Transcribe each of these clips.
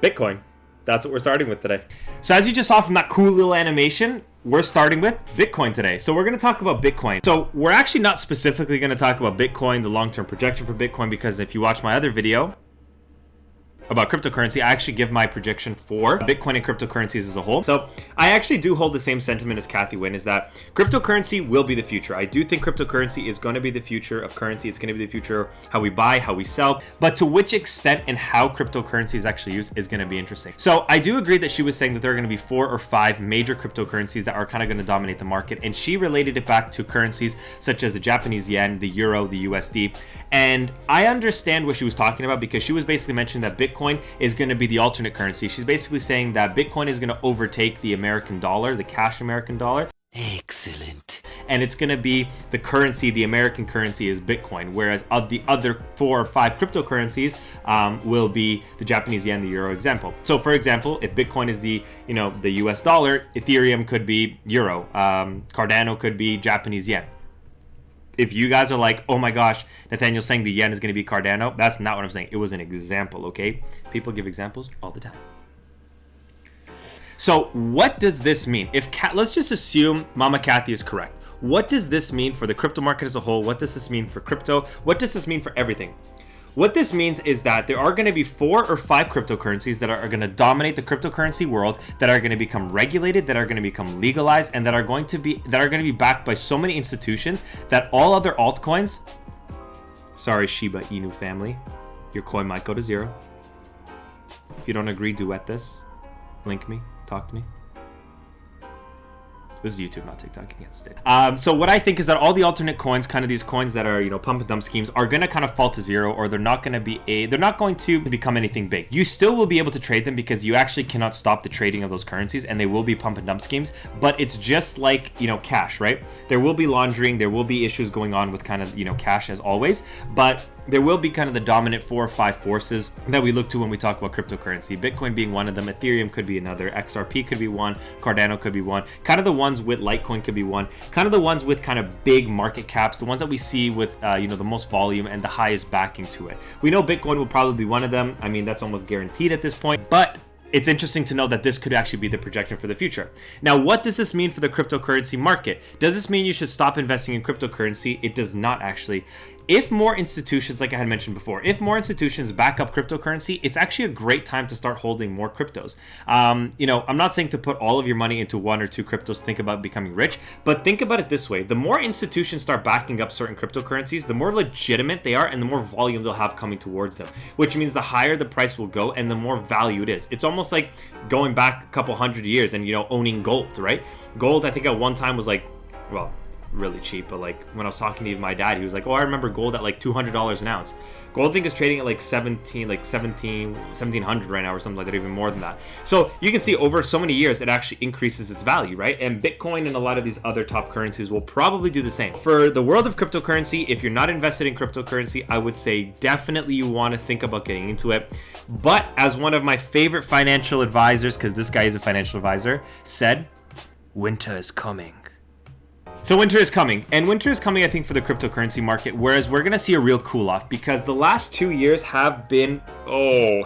Bitcoin. That's what we're starting with today. So as you just saw from that cool little animation, we're starting with Bitcoin today. So we're going to talk about Bitcoin. So we're actually not specifically going to talk about Bitcoin, the long-term projection for Bitcoin, because if you watch my other video about cryptocurrency, I actually give my projection for Bitcoin and cryptocurrencies as a whole. So I actually do hold the same sentiment as Kathy Wynn, is that cryptocurrency will be the future. I do think cryptocurrency is going to be the future of currency. It's going to be the future of how we buy, how we sell, but to which extent and how cryptocurrency is actually used is going to be interesting. So I do agree that she was saying that there are going to be 4 or 5 major cryptocurrencies that are kind of going to dominate the market, and she related it back to currencies such as the Japanese yen, the euro, the USD, and I understand what she was talking about, because she was basically mentioning that Bitcoin is going to be the alternate currency. She's basically saying that Bitcoin is going to overtake the American dollar, the cash American dollar. Excellent. And it's going to be the currency, the American currency is Bitcoin, whereas of the other 4 or 5 cryptocurrencies will be the Japanese yen, the euro example. So for example, if Bitcoin is the US dollar, Ethereum could be euro, Cardano could be Japanese yen. If you guys are like, oh my gosh, Nathaniel's saying the yen is going to be Cardano, that's not what I'm saying. It was an example, okay? People give examples all the time. So what does this mean? Let's just assume Mama Kathy is correct. What does this mean for the crypto market as a whole? What does this mean for crypto? What does this mean for everything? What this means is that there are going to be 4 or 5 cryptocurrencies that are going to dominate the cryptocurrency world, that are going to become regulated, that are going to become legalized, and that are going to be backed by so many institutions that all other altcoins, sorry Shiba Inu family, your coin might go to 0. If you don't agree, duet this. Link me, talk to me. This is YouTube, not TikTok. You can't stay. So what I think is that all the alternate coins, kind of these coins that are, pump and dump schemes, are going to kind of fall to 0, or they're not going to become anything big. You still will be able to trade them, because you actually cannot stop the trading of those currencies, and they will be pump and dump schemes. But it's just like, cash, right? There will be laundering, there will be issues going on with kind of, cash as always, but there will be kind of the dominant 4 or 5 forces that we look to when we talk about cryptocurrency. Bitcoin being one of them, Ethereum could be another, XRP could be one, Cardano could be one, kind of the ones with Litecoin could be one, kind of the ones with kind of big market caps, the ones that we see with, the most volume and the highest backing to it. We know Bitcoin will probably be one of them. I mean, that's almost guaranteed at this point, but it's interesting to know that this could actually be the projection for the future. Now, what does this mean for the cryptocurrency market? Does this mean you should stop investing in cryptocurrency? It does not actually. If more institutions, like I had mentioned before, if more institutions back up cryptocurrency, it's actually a great time to start holding more cryptos. I'm not saying to put all of your money into 1 or 2 cryptos, think about becoming rich, but think about it this way. The more institutions start backing up certain cryptocurrencies, the more legitimate they are and the more volume they'll have coming towards them, which means the higher the price will go and the more value it is. It's almost like going back a couple hundred years and, owning gold, right? Gold, I think at one time was like, well, really cheap, but like when I was talking to my dad, he was like, oh, I remember gold at like $200 an ounce. Gold, I think, is trading at like 1700 right now, or something like that, even more than that. So you can see over so many years it actually increases its value, right? And Bitcoin and a lot of these other top currencies will probably do the same. For the world of cryptocurrency, if you're not invested in cryptocurrency, I would say definitely you want to think about getting into it. But as one of my favorite financial advisors, because this guy is a financial advisor, said, winter is coming. So winter is coming, and winter is coming, I think, for the cryptocurrency market, whereas we're going to see a real cool off, because the last 2 years have been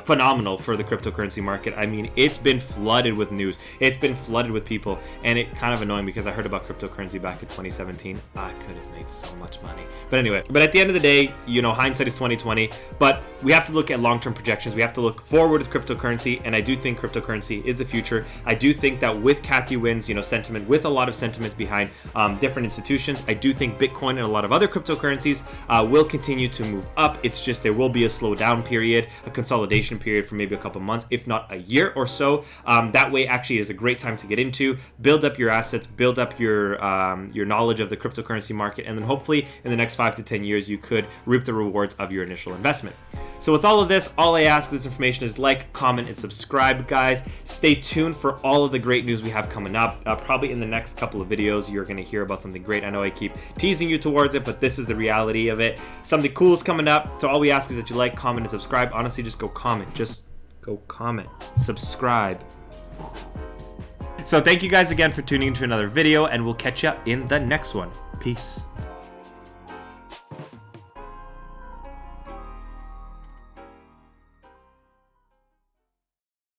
phenomenal for the cryptocurrency market. I mean, it's been flooded with news. It's been flooded with people, and it kind of annoying, because I heard about cryptocurrency back in 2017. I could have made so much money. But anyway, at the end of the day, hindsight is 2020, but we have to look at long-term projections. We have to look forward with cryptocurrency, and I do think cryptocurrency is the future. I do think that with Kathy Wynn's, sentiment, with a lot of sentiments behind different institutions, I do think Bitcoin and a lot of other cryptocurrencies will continue to move up. It's just there will be a slowdown period, a consolidation period for maybe a couple months, if not a year or so. That way, actually, is a great time to get into, build up your assets, build up your knowledge of the cryptocurrency market, and then hopefully in the next 5 to 10 years, you could reap the rewards of your initial investment. So with all of this, all I ask with this information is like, comment, and subscribe, guys. Stay tuned for all of the great news we have coming up. Probably in the next couple of videos, you're going to hear about something great. I know I keep teasing you towards it, but this is the reality of it. Something cool is coming up. So all we ask is that you like, comment, and subscribe. Honestly, just go comment. Just go comment. Subscribe. So thank you guys again for tuning into another video, and we'll catch you in the next one. Peace.